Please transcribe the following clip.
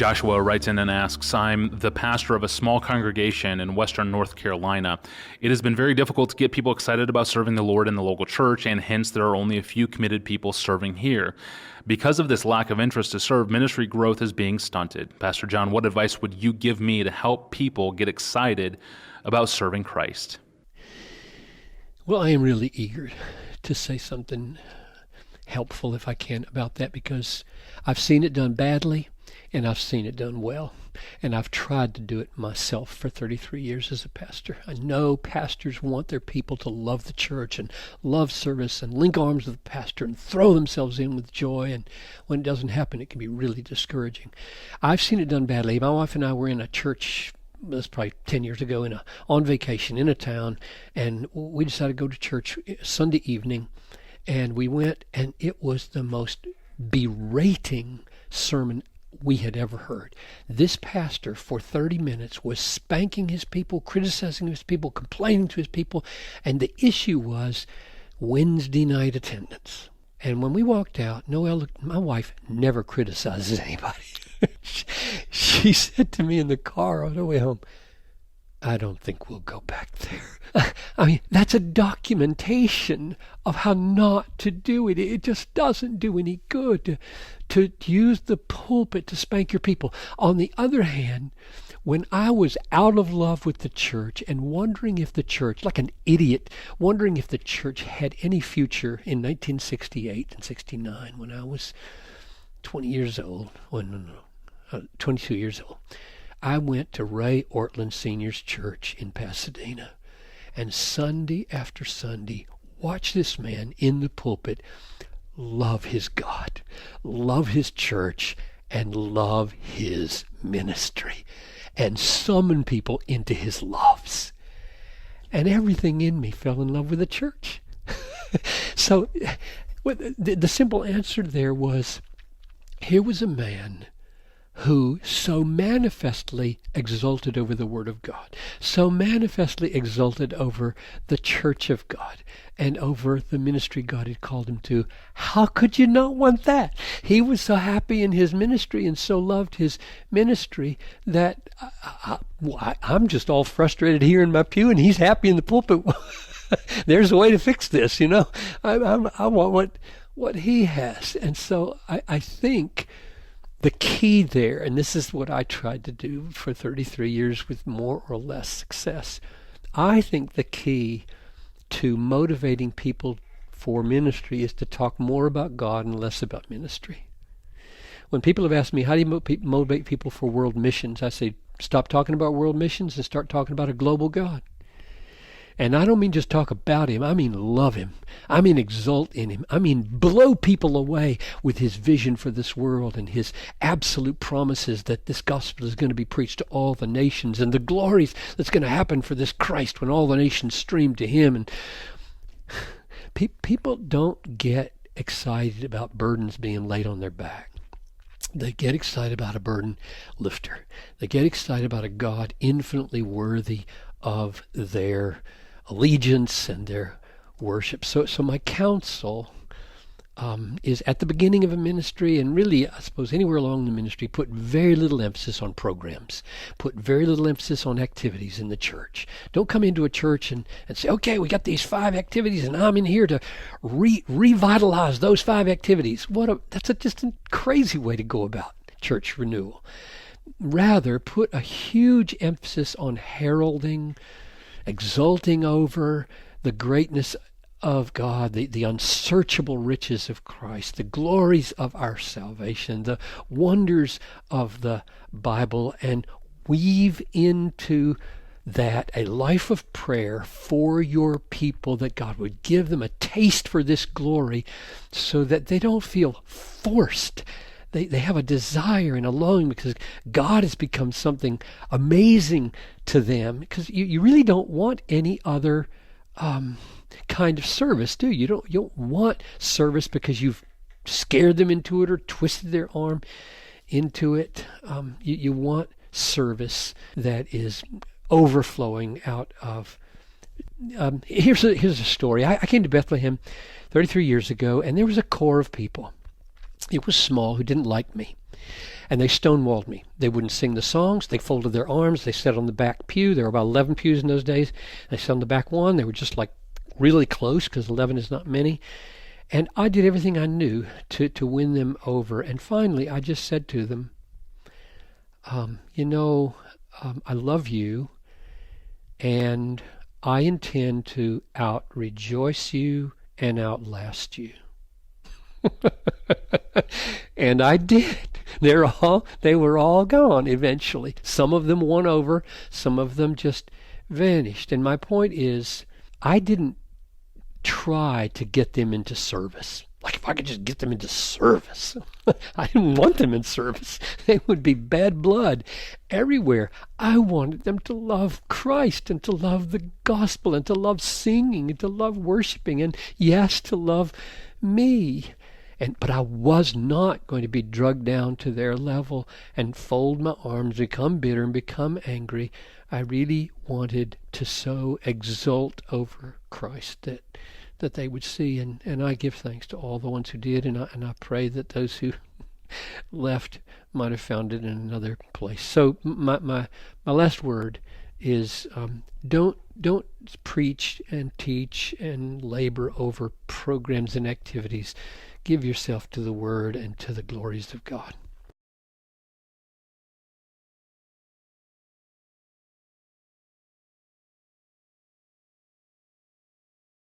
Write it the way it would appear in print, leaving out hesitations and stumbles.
Joshua writes in and asks, I'm the pastor of a small congregation in western North Carolina. It has been very difficult to get people excited about serving the Lord in the local church, and hence there are only a few committed people serving here. Because of this lack of interest to serve, ministry growth is being stunted. Pastor John, what advice would you give me to help people get excited about serving Christ? Well, I am really eager to say something helpful, if I can, about that, because I've seen it done badly and I've seen it done well, and I've tried to do it myself for 33 years as a pastor. I know pastors want their people to love the church and love service and link arms with the pastor and throw themselves in with joy, and when it doesn't happen, it can be really discouraging. I've seen it done badly. My wife and I were in a church, it was probably 10 years ago, on vacation in a town, and we decided to go to church Sunday evening, and we went, and it was the most berating sermon we had ever heard. This pastor for 30 minutes was spanking his people, criticizing his people, complaining to his people, and the issue was Wednesday night attendance. And when we walked out, Noelle, my wife, never criticizes anybody. She said to me in the car on the way home, I don't think we'll go back there. I mean, that's a documentation of how not to do it. It just doesn't do any good to use the pulpit to spank your people. On the other hand, when I was out of love with the church and wondering if the church, like an idiot, wondering if the church had any future in 1968 and 69, when I was 20 years old, 22 years old, I went to Ray Ortland Sr.'s church in Pasadena, and Sunday after Sunday watched this man in the pulpit love his God, love his church, and love his ministry, and summon people into his loves. And everything in me fell in love with the church. So the simple answer there was, here was a man who so manifestly exulted over the Word of God, so manifestly exulted over the church of God and over the ministry God had called him to. How could you not want that? He was so happy in his ministry and so loved his ministry that I'm just all frustrated here in my pew, and he's happy in the pulpit. There's a way to fix this, you know. I want what he has. And so I think the key there, and this is what I tried to do for 33 years with more or less success, I think the key to motivating people for ministry is to talk more about God and less about ministry. When people have asked me, how do you motivate people for world missions? I say, stop talking about world missions and start talking about a global God. And I don't mean just talk about him. I mean love him. I mean exult in him. I mean blow people away with his vision for this world and his absolute promises that this gospel is going to be preached to all the nations, and the glories that's going to happen for this Christ when all the nations stream to him. And people don't get excited about burdens being laid on their back. They get excited about a burden lifter. They get excited about a God infinitely worthy of their allegiance and their worship. So my counsel is, at the beginning of a ministry, and really, I suppose, anywhere along the ministry, put very little emphasis on programs. Put very little emphasis on activities in the church. Don't come into a church and say, okay, we got these 5 activities, and I'm in here to revitalize those 5 activities. That's just a crazy way to go about church renewal. Rather, put a huge emphasis on heralding, exulting over the greatness of God, the unsearchable riches of Christ, the glories of our salvation, the wonders of the Bible, and weave into that a life of prayer for your people, that God would give them a taste for this glory so that they don't feel forced. They have a desire and a longing because God has become something amazing to them. Because you really don't want any other kind of service, do you? You don't want service because you've scared them into it or twisted their arm into it. You want service that is overflowing out of. Here's a story. I came to Bethlehem 33 years ago, and there was a core of people. It was small, who didn't like me. And they stonewalled me. They wouldn't sing the songs. They folded their arms. They sat on the back pew. There were about 11 pews in those days. They sat on the back one. They were just like really close, because 11 is not many. And I did everything I knew to win them over. And finally, I just said to them, I love you, and I intend to out-rejoice you and outlast you. And I did. They were all gone eventually. Some of them won over, some of them just vanished. And my point is, I didn't try to get them into service. Like, if I could just get them into service. I didn't want them in service. They would be bad blood everywhere. I wanted them to love Christ and to love the gospel and to love singing and to love worshiping and, yes, to love me. But I was not going to be drugged down to their level and fold my arms, become bitter and become angry. I really wanted to so exult over Christ that they would see, and I give thanks to all the ones who did, and I pray that those who left might have found it in another place. So my last word is, don't preach and teach and labor over programs and activities. Give yourself to the Word and to the glories of God.